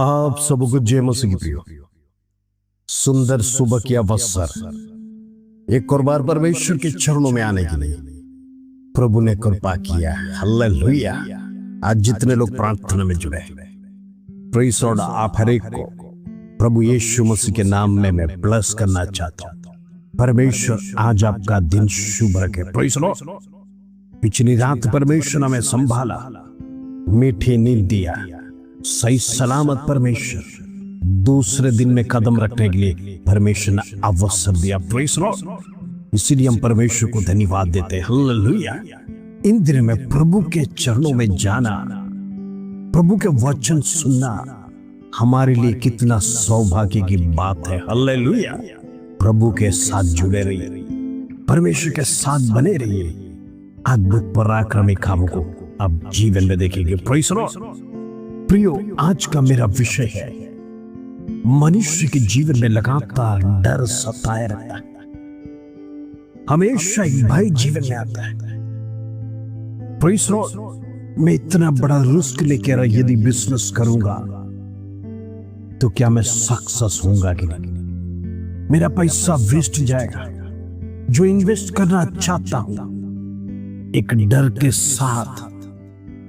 आप सबको जय मसीह की प्रियो। सुंदर सुबह की अवसर एक और बार परमेश्वर के चरणों में आने के लिए प्रभु ने कृपा किया। हालेलुया। आज जितने लोग प्रार्थना में जुड़े, प्रेज़ लॉर्ड, आप हर एक को प्रभु यीशु मसीह के नाम में मैं ब्लेस करना चाहता हूं। परमेश्वर आज आपका दिन शुभ रखे। Praise Lord. पिछली रात परमेश्वर ने हमें संभाला, मीठी नींद दिया, सही सलामत परमेश्वर दूसरे दिन में कदम रखने के लिए परमेश्वर ने अवसर दिया। Praise Lord. इसीलिए हम परमेश्वर को धन्यवाद देते हैं। हालेलुया। इन दिनों में प्रभु के चरणों में जाना, प्रभु के वचन सुनना हमारे लिए कितना सौभाग्य की बात है। हालेलुया। प्रभु के साथ जुड़े रहिए, परमेश्वर के साथ बने रहिए, अद्भुत पराक्रमी कामों को आप जीवन में देखेंगे। Praise Lord. प्रियो, आज का मेरा विषय है, मनुष्य के जीवन में लगातार डर सताए रहता है। हमेशा एक भय जीवन में आता है। Praise Lord. मैं इतना बड़ा रिस्क लेके रहा, यदि बिजनेस करूंगा तो क्या मैं सक्सेस होऊंगा कि नहीं? मेरा पैसा वेस्ट जाएगा, जो इन्वेस्ट करना चाहता हूं। एक डर के साथ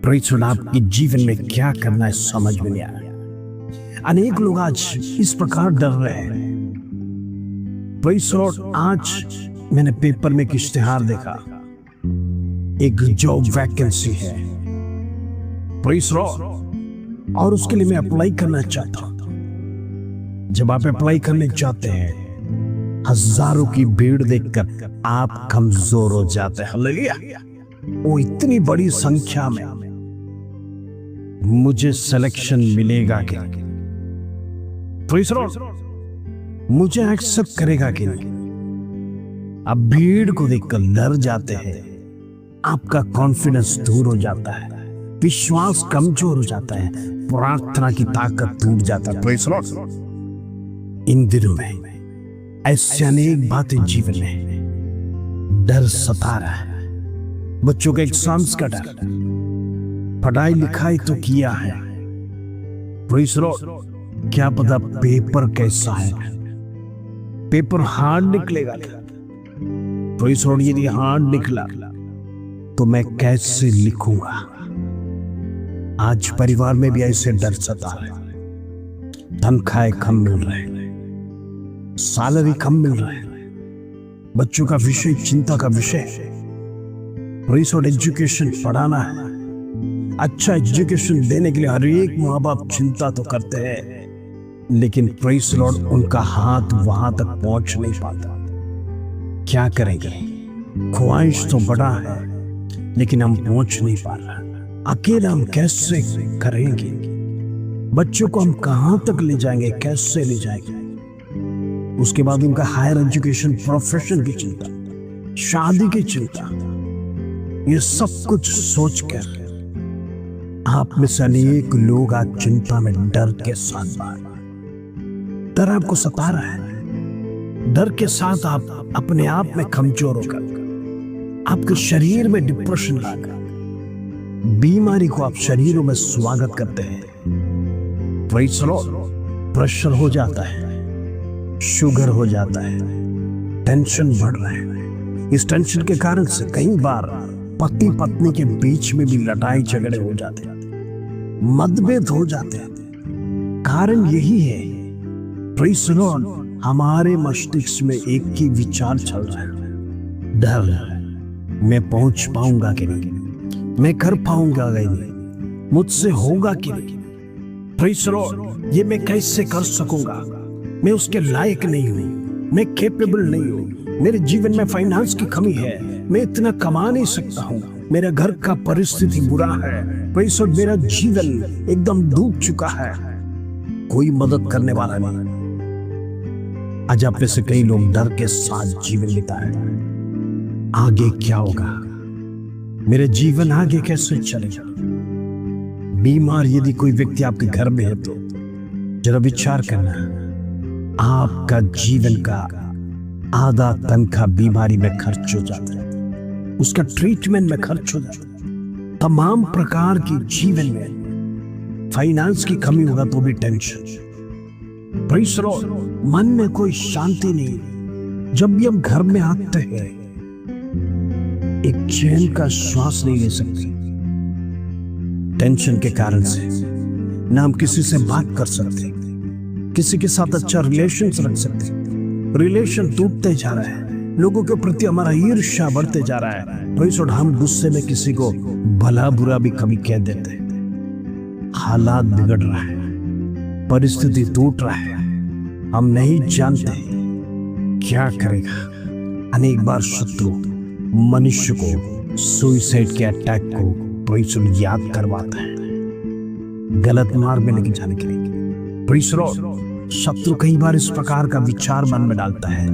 प्रेज़ लॉर्ड आपके जीवन में क्या करना है समझ में नहीं आया। अनेक लोग आज इस प्रकार डर रहे हैं। Praise Lord. आज मैंने पेपर में एक इश्तिहार देखा, एक जॉब वैकेंसी है। Praise Lord. और उसके लिए मैं अप्लाई करना चाहता हूं। जब आप अप्लाई करने जाते हैं, हजारों की भीड़ देखकर आप कमजोर हो जाते हैं। हालेलुया। वो इतनी बड़ी संख्या में मुझे सिलेक्शन मिलेगा क्या? Praise Lord. मुझे एक्सेप्ट करेगा कि नहीं? आप भीड़ को देखकर डर जाते हैं, आपका कॉन्फिडेंस दूर हो जाता है, विश्वास कमजोर हो जाता है, प्रार्थना की ताकत टूट जाता है। Praise Lord. इन दिनों में ऐसी अनेक बातें जीवन में डर सता रहा है। बच्चों के एग्जाम्स का डर, पढ़ाई लिखाई तो किया है, प्रेज़ लॉर्ड, क्या पता पेपर कैसा है, पेपर हार्ड निकलेगा। Praise Lord. यदि हार्ड निकला तो मैं कैसे लिखूंगा? आज परिवार में भी ऐसे डर सता है। तनख्वाह कम मिल रहे हैं, सैलरी कम मिल रहा है, बच्चों का विषय चिंता का विषय है। Praise Lord. एजुकेशन पढ़ाना है, अच्छा एजुकेशन देने के लिए हर एक माँ बाप चिंता तो करते हैं, लेकिन प्रेज़ लॉर्ड उनका हाथ वहां तक पहुंच नहीं पाता। क्या करेंगे? ख्वाहिश तो बड़ा है, लेकिन हम पहुंच नहीं पा रहे। अकेला हम कैसे करेंगे? बच्चों को हम कहां तक ले जाएंगे, कैसे ले जाएंगे? उसके बाद उनका हायर एजुकेशन, प्रोफेशन की चिंता, शादी की चिंता, ये सब कुछ सोचकर आप में से अनेक लोग आज चिंता में डर के साथ बाहर। डर आपको सता रहा है। डर के साथ आप अपने आप में कमजोर होकर, आपके शरीर में डिप्रेशन लाकर, बीमारी को आप शरीरों में स्वागत करते हैं। Praise Lord. प्रेशर हो जाता है, शुगर हो जाता है, टेंशन बढ़ रहा है। इस टेंशन के कारण से कई बार पति पत्नी के बीच में भी लड़ाई झगड़े हो जाते हैं, मतभेद हो जाते हैं। कारण यही है, प्रेज़ लॉर्ड, हमारे मस्तिष्क में एक ही विचार चल रहा है, डर। मैं पहुंच पाऊंगा कि नहीं? मैं कर पाऊंगा कि नहीं? मुझसे होगा कि नहीं? Praise Lord. ये मैं कैसे कर सकूंगा? मैं उसके लायक नहीं हूं, मैं कैपेबल नहीं हूं, मेरे जीवन में फाइनेंस की कमी है, मैं इतना कमा नहीं सकता हूं, मेरा घर का परिस्थिति बुरा है, प्रेज़ लॉर्ड, मेरा जीवन एकदम डूब चुका है, कोई मदद करने वाला नहीं। आज आप में से कई लोग डर के साथ जीवन बिताए। आगे क्या होगा? मेरा जीवन आगे कैसे चलेगा? बीमार यदि कोई व्यक्ति आपके घर में है तो जरा विचार करना, आपका जीवन का आधा तनख्वाह बीमारी में खर्च हो जाता है, उसका ट्रीटमेंट में खर्च हो जाता है। तमाम प्रकार की जीवन में फाइनेंस की कमी होगा तो भी टेंशन। प्रेज़ द लॉर्ड, मन में कोई शांति नहीं। जब भी हम घर में आते हैं एक चैन का श्वास नहीं ले सकते, टेंशन के कारण से। ना हम किसी से बात कर सकते, किसी के साथ अच्छा रिलेशन रख सकते। रिलेशन टूटते जा रहा है, लोगों के प्रति हमारा ईर्ष्या बढ़ते जा रहा है। प्रेज़ द लॉर्ड, हम गुस्से में किसी को भला बुरा भी कभी कह देते हैं। हालात बिगड़ रहा है, परिस्थिति टूट रहा है, हम नहीं जानते क्या करेगा। अनेक बार शत्रु मनुष्य को सुसाइड के अटैक को प्रेज़ द लॉर्ड याद करवाता है, गलत मार्ग में लेके जाने के लिए। प्रेज़ द लॉर्ड, शत्रु कई बार इस प्रकार का विचार मन में डालता है,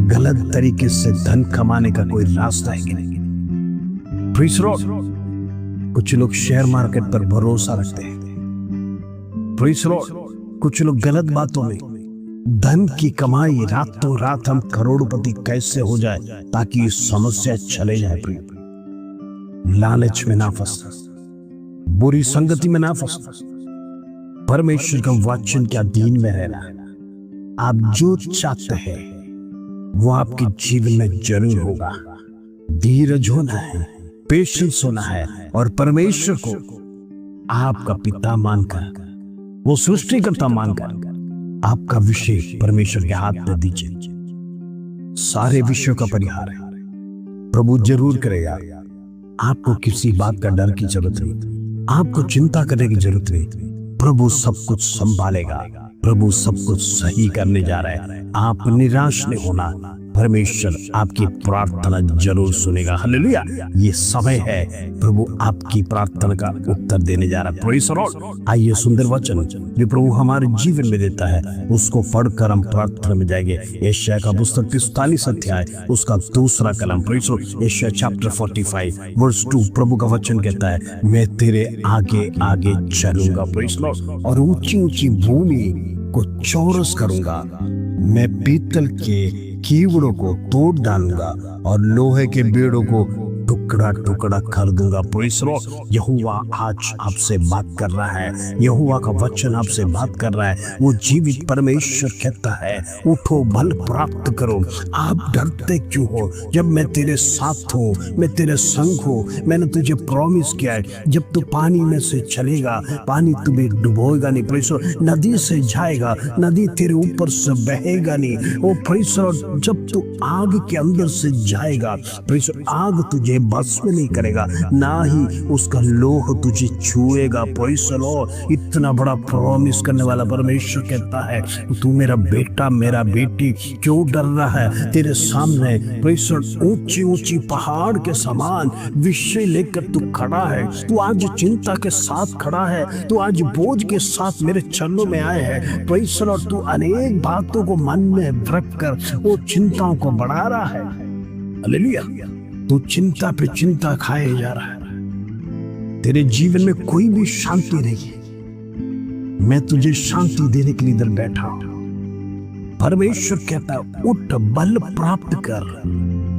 गलत तरीके से धन कमाने का कोई रास्ता है कि नहीं। प्रेज़ द लॉर्ड, कुछ लोग शेयर मार्केट पर भरोसा रखते हैं। प्रेज़ द लॉर्ड, कुछ लोग गलत बातों में धन की कमाई, रातों रात हम करोड़पति कैसे हो जाए ताकि समस्या चले जाए। लालच में ना फंसना, बुरी संगति में ना फंसना, परमेश्वर का वचन के अधीन में रहना। आप जो चाहते हैं वो आपके जीवन में जरूर होगा। धीरज होना है, पेशेंस होना है और परमेश्वर को आपका पिता मानकर, वो सृष्टिकर्ता मानकर आपका विषय परमेश्वर के हाथ में दीजिए। सारे विषयों का परिहार है, प्रभु जरूर करेगा। आपको किसी बात का डर की जरूरत नहीं, आपको चिंता करने की जरूरत नहीं। प्रभु सब कुछ संभालेगा, प्रभु सब कुछ सही करने जा रहा है। आप निराश नहीं होना, परमेश्वर आपकी प्रार्थना जरूर सुनेगा। हालेलुया, ये समय है प्रभु आपकी प्रार्थना का उत्तर देने जा रहा है। प्रेज़ द लॉर्ड, आइए सुंदर वचन जो प्रभु हमारे जीवन में देता है उसको पढ़कर हम प्रार्थना में जाएंगे। यशायाह का पुस्तक 43 अध्याय उसका दूसरा कलम। प्रेज़ द लॉर्ड, यशायाह चैप्टर 45 वर्स 2, प्रभु का वचन कहता है, मैं तेरे आगे आगे चलूंगा। प्रेज़ द लॉर्ड, और ऊंची ऊंची भूमि को चौरस करूंगा। मैं पीतल के कीवड़ों को तोड़ डालूंगा और लोहे के बेड़ों को टुकड़ा टुकड़ा कर दूंगा। प्रेज़ द लॉर्ड, यहोवा आज आपसे बात कर रहा है, यहोवा का वचन आपसे बात कर रहा है। वो जीवित परमेश्वर कहता है, उठो, बल प्राप्त करो। आप डरते क्यों हो? जब मैं तेरे साथ हूँ, मैं तेरे संग हूँ। मैंने तुझे प्रॉमिस किया है, जब तू पानी में से चलेगा, पानी तुम्हें डुबोएगा नहीं। प्रेज़ द लॉर्ड, नदी से जाएगा, नदी तेरे ऊपर से बहेगा नहीं। ओ प्रेज़ द लॉर्ड, जब तू आग के अंदर से जाएगा, प्रेज़ द लॉर्ड, आग तुझे बस में नहीं करेगा, ना ही उसका लोह तुझे छुएगा। प्रेज़ द लॉर्ड, इतना बड़ा प्रॉमिस करने वाला परमेश्वर कहता है, तू मेरा बेटा, मेरा बेटी, क्यों डर रहा है? तेरे सामने प्रेज़ द लॉर्ड ऊंची ऊंची पहाड़ के समान विषय लेकर तू खड़ा है। तू आज चिंता के साथ खड़ा है, तू आज बोझ के साथ मेरे चरणों में आए है। प्रेज़ द लॉर्ड, तू अनेक बातों को मन में रख कर वो चिंताओं को बढ़ा रहा है। हालेलुया, तू चिंता पे चिंता खाए जा रहा है, तेरे जीवन में कोई भी शांति नहीं है। मैं तुझे शांति देने के लिए इधर बैठा हूं। परमेश्वर कहता है, उठ, बल प्राप्त कर।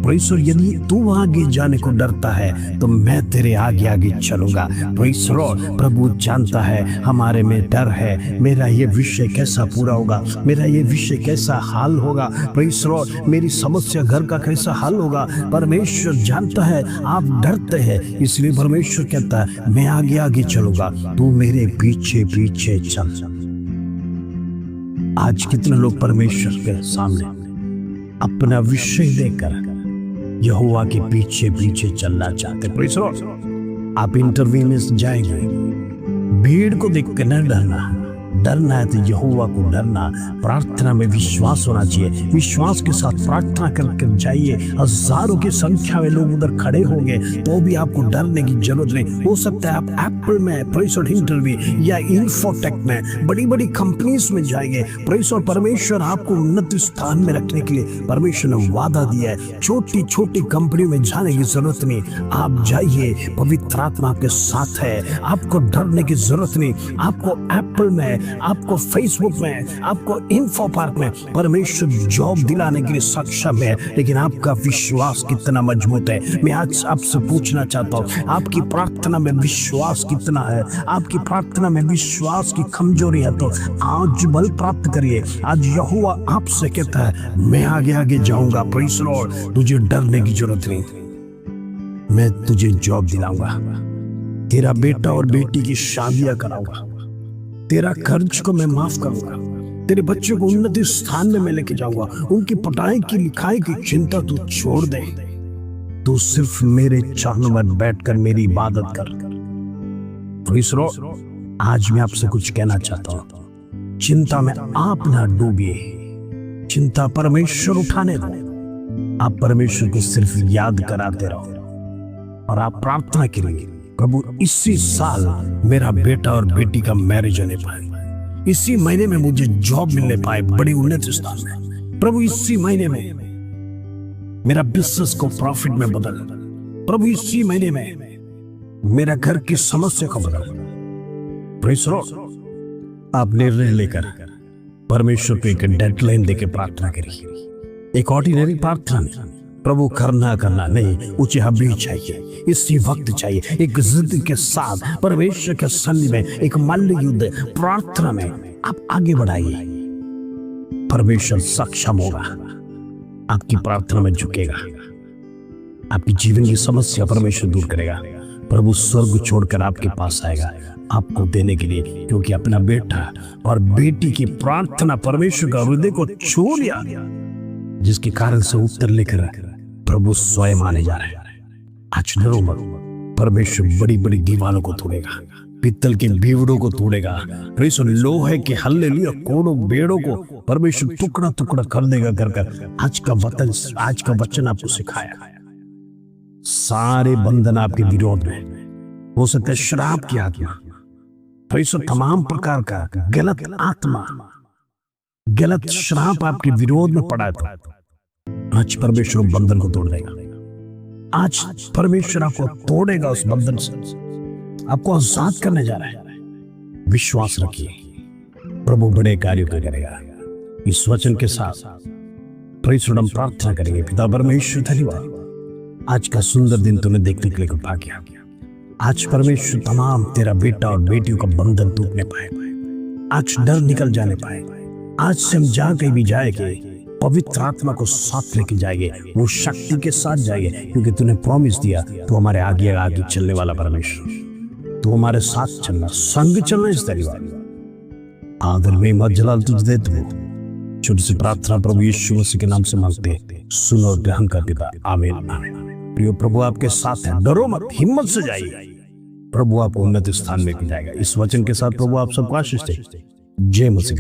प्रेज़ द लॉर्ड, यदि तू आगे जाने को डरता है तो मैं तेरे आगे आगे चलूंगा। प्रेज़ द लॉर्ड, प्रभु जानता है हमारे में डर है, मेरा ये विषय कैसा पूरा होगा, मेरा ये विषय कैसा हाल होगा। प्रेज़ द लॉर्ड, मेरी समस्या घर का कैसा हल होगा। परमेश्वर जानता है आप डरते हैं, इसलिए परमेश्वर कहता है, मैं आगे आगे चलूंगा, तू मेरे पीछे पीछे चल। आज कितने लोग परमेश्वर के सामने अपना विषय देकर यहोवा के पीछे पीछे चलना चाहते। प्रेज़ द लॉर्ड, आप इंटरव्यू में जाएंगे, भीड़ को देख कर न डरना, डरना है तो यहोवा को डरना। प्रार्थना में विश्वास होना चाहिए, विश्वास के साथ प्रार्थना कर जाइए। हजारों की संख्या में लोग उधर खड़े होंगे तो भी आपको डरने की जरूरत नहीं। हो सकता है आप एप्पल में प्रेज़ द लॉर्ड इंटरव्यू या इन्फोटेक में बड़ी बड़ी कंपनीज में जाएंगे। प्रेज़ द लॉर्ड, परमेश्वर आपको उन्नत स्थान में रखने के लिए परमेश्वर ने वादा दिया है। छोटी छोटी कंपनी में जाने की जरूरत नहीं, आप जाइए, पवित्र आत्मा आपके साथ है, आपको डरने की जरूरत नहीं। आपको एप्पल में आपको फेसबुक में, आपको इन्फो पार्क में परमेश्वर जॉब दिलाने के लिए सक्षम है, लेकिन आपका विश्वास कितना मजबूत है। मैं आज आपसे पूछना चाहता हूँ, आपकी प्रार्थना में विश्वास कितना है? आपकी प्रार्थना में विश्वास की कमजोरी है तो आज बल प्राप्त करिए। आज यहोवा आपसे कहता है, मैं आगे आगे जाऊंगा। Praise the Lord. तुझे डरने की जरूरत नहीं, मैं तुझे जॉब दिलाऊंगा, तेरा बेटा और बेटी की शादियां कराऊंगा, तेरा कर्ज को मैं माफ करूंगा, तेरे बच्चों को उन्नति स्थान में मैं लेके जाऊंगा। उनकी पढ़ाई की लिखाई की चिंता तू छोड़ दे, तू सिर्फ मेरे चरणों में बैठकर मेरी इबादत कर। Praise the Lord. आज मैं आपसे कुछ कहना चाहता हूं, चिंता में आप ना डूबिए, चिंता परमेश्वर उठाने दो। आप परमेश्वर को सिर्फ याद कराते रहो और आप प्रार्थना करेंगे, प्रभु इसी साल मेरा बेटा और बेटी का मैरिज होने पाए, इसी महीने में मुझे जॉब मिलने पाए बड़ी उन्नत स्थान में, प्रभु इसी महीने में मेरा बिजनेस को प्रॉफिट में बदल, प्रभु इसी महीने में मेरा घर की समस्या को बदल। Praise the Lord. आप निर्णय लेकर परमेश्वर को एक डेडलाइन देकर प्रार्थना करिए। एक ऑर्डिनरी प्रार्थना नहीं, प्रभु करना नहीं, मुझे अभी चाहिए, इसी वक्त चाहिए। एक जिद के साथ परमेश्वर के सन्निधि में एक मल्ल युद्ध प्रार्थना में आप आगे बढ़ाइए। परमेश्वर सक्षम होगा, आपकी प्रार्थना में झुकेगा, आपकी जीवन की समस्या परमेश्वर दूर करेगा। प्रभु स्वर्ग छोड़कर आपके पास आएगा आपको देने के लिए, क्योंकि अपना बेटा और बेटी की प्रार्थना परमेश्वर का हृदय को छू लिया, जिसके कारण से उत्तर लेकर प्रभु स्वयं आने जा रहे हैं। आज डरो मत, परमेश्वर बड़ी बड़ी दीवारों को तोड़ेगा, पित्तल के बीवड़ों को तोड़ेगा, लोहे के हल्लेलुया कोड़ों बेड़ों को परमेश्वर टुकड़ा टुकड़ा कर देगा। कर आज का वचन आपको सिखाया, सारे बंधन आपके विरोध में हो सकता है, श्राप की आत्मा, तमाम प्रकार का गलत आत्मा, गलत श्राप आपके विरोध में पड़ा था, आज परमेश्वर बंधन को तोड़ देगा। आज परमेश्वर आपको तोड़ेगा, उस बंधन से आपको आजाद करने जा रहा है। विश्वास रखिए, प्रभु बड़े कार्यों को करेगा। इस वचन के साथ परमेश्वर हम प्रार्थना करेंगे। पिता परमेश्वर धन्यवाद, आज का सुंदर दिन तूने देखने के लिए कृपा किया। आज परमेश्वर तमाम तेरा बेटा और बेटियों का बंधन टूटने पाए, आज डर निकल जाने पाए। आज से हम जहां कहीं भी जाएंगे, पवित्र आत्मा को साथ लेके जाएंगे, वो शक्ति के साथ जाएंगे, क्योंकि तूने प्रॉमिस दिया तू हमारे आगे आगे चलने वाला परमेश्वर, तू हमारे साथ चलना, संग चलना। इस धन्यवाद आदर में मत जलाल तुझ दे। तू छोटी सी प्रार्थना प्रभु यीशु मसीह के नाम से मांगते हैं, सुनो और ग्रहण कर पिता। आमीन आमीन। प्रियो प्रभु आपके साथ है, डरो मत, हिम्मत से जाइए, प्रभु आपको उन्नत स्थान में जाएगा। इस वचन के साथ प्रभु आप सबको आशीष दे। जय मसीह।